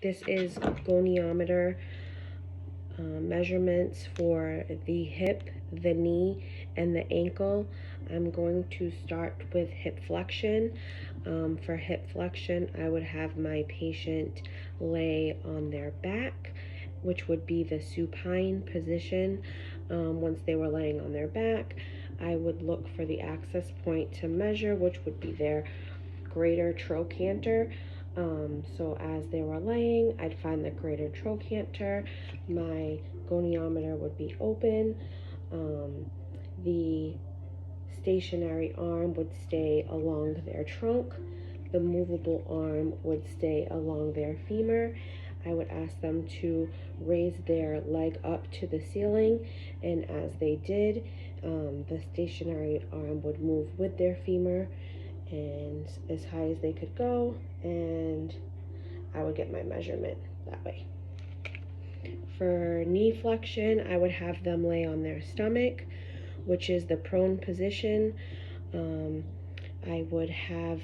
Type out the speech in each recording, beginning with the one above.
This is goniometer measurements for the hip, the knee, and the ankle. I'm going to start with hip flexion. For hip flexion, I would have my patient lay on their back, which would be the supine position. Once they were laying on their back, I would look for the access point to measure, which would be their greater trochanter. So as they were laying, I'd find the greater trochanter. My goniometer would be open. The stationary arm would stay along their trunk. The movable arm would stay along their femur. I would ask them to raise their leg up to the ceiling, and as they did, the stationary arm would move with their femur and as high as they could go, and I would get my measurement that way. For knee flexion, I would have them lay on their stomach, which is the prone position. I would have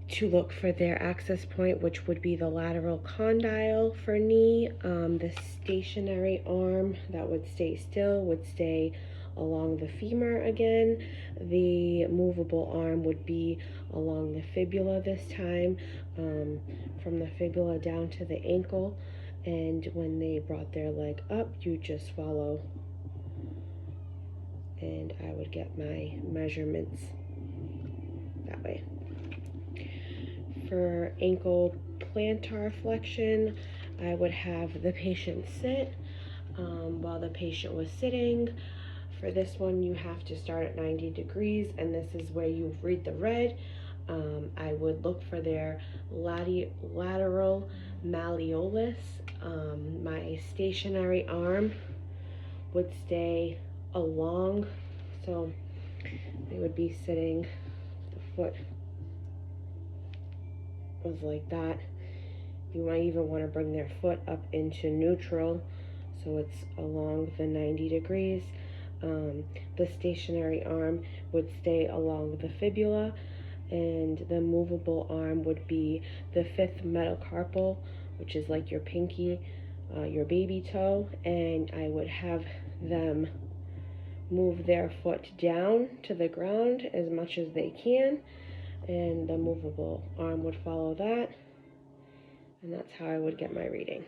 to look for their access point, which would be the lateral condyle for knee. The stationary arm that would stay still would stay along the femur again. The movable arm would be along the fibula this time, from the fibula down to the ankle. And when they brought their leg up, you just follow, and I would get my measurements that way. For ankle plantar flexion, I would have the patient sit. While the patient was sitting, for this one you have to start at 90 degrees, and this is where you read the red. I would look for their lateral malleolus. My stationary arm would stay along, so they would be sitting, the foot was like that. You might even want to bring their foot up into neutral, so it's along the 90 degrees. The stationary arm would stay along the fibula, and the movable arm would be the fifth metacarpal, which is like your pinky, your baby toe, and I would have them move their foot down to the ground as much as they can, and the movable arm would follow that, and that's how I would get my reading.